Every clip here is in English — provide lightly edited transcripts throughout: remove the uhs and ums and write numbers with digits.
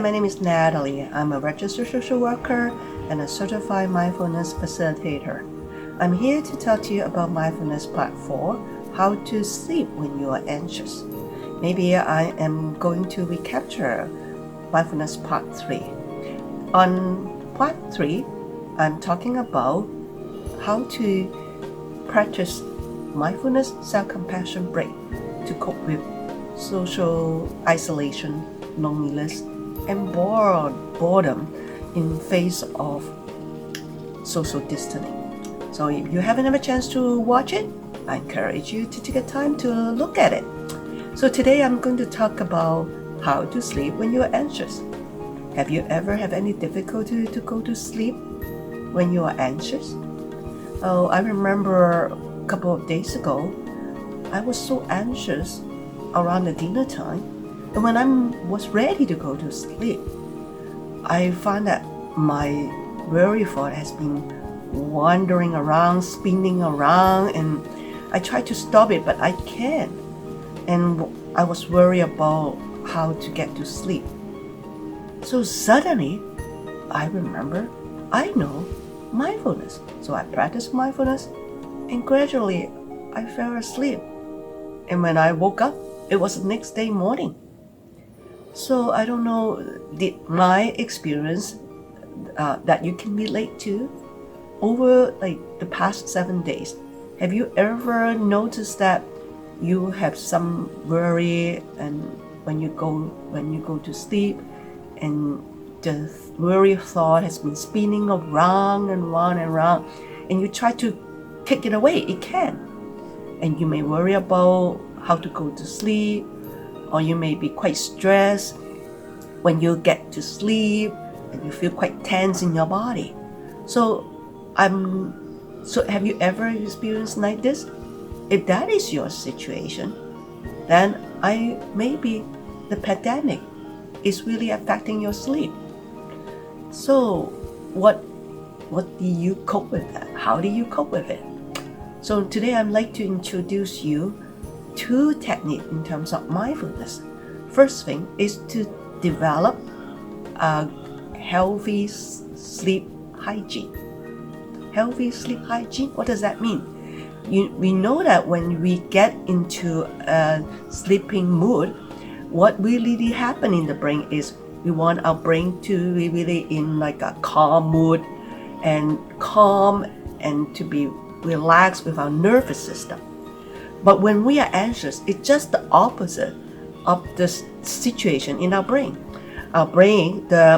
my name is Natalie. I'm a registered social worker and a certified mindfulness facilitator. I'm here to talk to you about mindfulness part 4, how to sleep when you are anxious. Maybe I am going to recapture mindfulness part 3. On part 3, I'm talking about how to practice mindfulness self-compassion break to cope with social isolation, loneliness, and boredom in face of social distancing. So if you haven't had a chance to watch it, I encourage you to take a time to look at it. So today I'm going to talk about how to sleep when you're anxious. Have you ever had any difficulty to go to sleep when you are anxious? Oh, I remember a couple of days ago, I was so anxious around the dinner time, and when I was ready to go to sleep, I found that my worry thought has been wandering around, spinning around, and I tried to stop it, but I can't. And I was worried about how to get to sleep. So suddenly, I remember, I know mindfulness. So I practiced mindfulness, and gradually, I fell asleep. And when I woke up, it was the next day morning. So I don't know, did my experience that you can relate to over like the past 7 days, have you ever noticed that you have some worry, and when you go to sleep and the worry thought has been spinning around and round and round, and you try to take it away, it can. And you may worry about how to go to sleep, or you may be quite stressed when you get to sleep and you feel quite tense in your body. So have you ever experienced like this? If that is your situation, then maybe the pandemic is really affecting your sleep. So what do you cope with that? How do you cope with it? So today I'd like to introduce you 2 techniques in terms of mindfulness. First thing is to develop a healthy sleep hygiene. Healthy sleep hygiene, what does that mean? We know that when we get into a sleeping mood, what really happens in the brain is we want our brain to be really in like a calm mood and to be relaxed with our nervous system. But when we are anxious, it's just the opposite of the situation in our brain. Our brain, the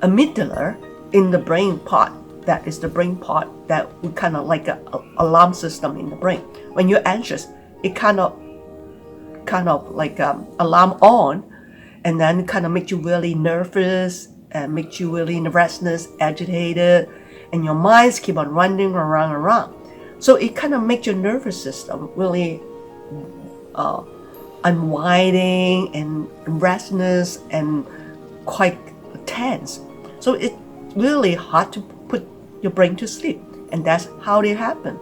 amygdala in the brain part, that is the brain part that we kind of like an alarm system in the brain. When you're anxious, it kind of like alarm on, and then kind of makes you really nervous and makes you really restless, agitated, and your minds keep on running around. So it kind of makes your nervous system really unwinding and restless and quite tense. So it's really hard to put your brain to sleep, and that's how it happened.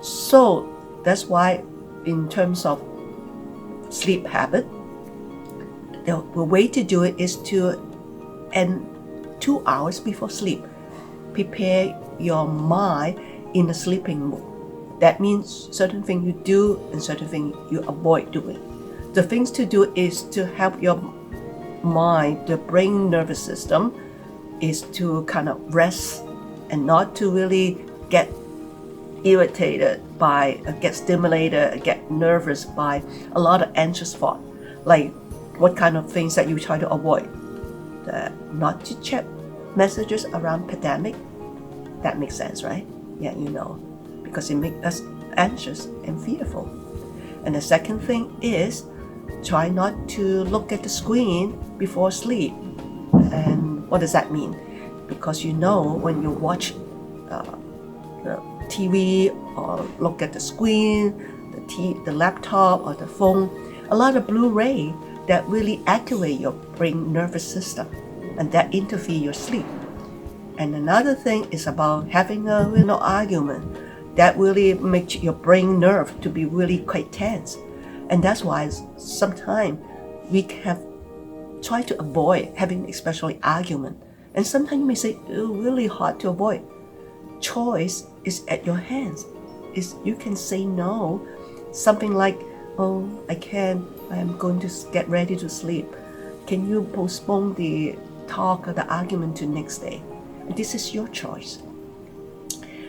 So that's why in terms of sleep habit, the way to do it is to end 2 hours before sleep, prepare your mind in a sleeping mood. That means certain things you do and certain things you avoid doing. The things to do is to help your mind, the brain nervous system, is to kind of rest and not to really get irritated by, get stimulated, get nervous by a lot of anxious thought. Like what kind of things that you try to avoid? Not to check messages around pandemic. That makes sense, right? Yeah, you know, because it makes us anxious and fearful. And the second thing is try not to look at the screen before sleep. And what does that mean? Because you know when you watch the TV or look at the screen, the laptop or the phone, a lot of blue ray that really activate your brain nervous system, and that interfere your sleep. And another thing is about having a argument that really makes your brain nerve to be really quite tense. And that's why sometimes we have try to avoid having especially argument. And sometimes you may say, oh, really hard to avoid. Choice is at your hands. You can say no. Something like, oh, I can't, I'm going to get ready to sleep. Can you postpone the talk or the argument to next day? This is your choice.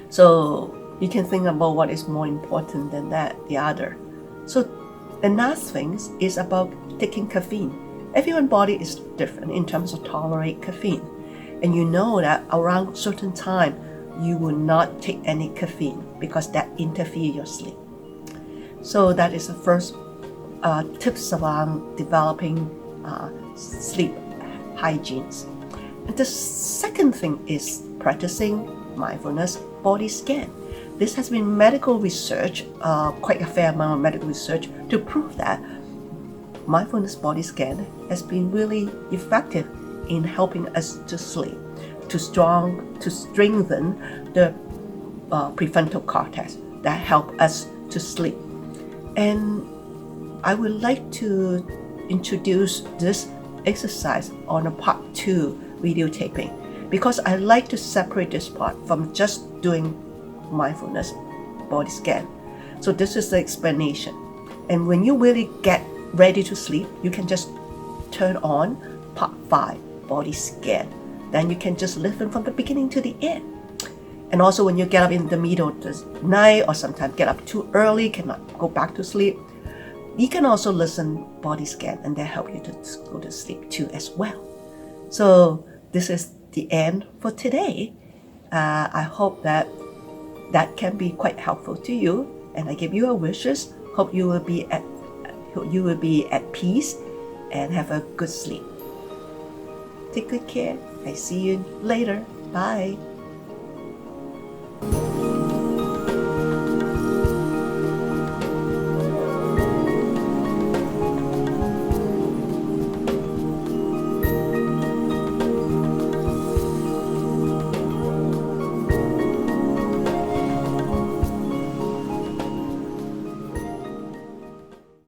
So you can think about what is more important than the other. So another thing is about taking caffeine. Everyone's body is different in terms of tolerate caffeine. And you know that around certain time, you will not take any caffeine because that interferes your sleep. So that is the first tips around developing sleep hygienes. And the second thing is practicing mindfulness body scan. This has been medical research, quite a fair amount of medical research to prove that mindfulness body scan has been really effective in helping us to sleep, to strengthen the prefrontal cortex that help us to sleep. And I would like to introduce this exercise on a part 2 videotaping because I like to separate this part from just doing mindfulness body scan. So this is the explanation. And when you really get ready to sleep, you can just turn on part 5 body scan. Then you can just listen from the beginning to the end. And also when you get up in the middle of the night or sometimes get up too early, cannot go back to sleep, you can also listen body scan and that help you to go to sleep too as well. So this is the end for today. I hope that can be quite helpful to you, and I give you a wishes. Hope you will be at peace and have a good sleep. Take good care. I see you later. Bye.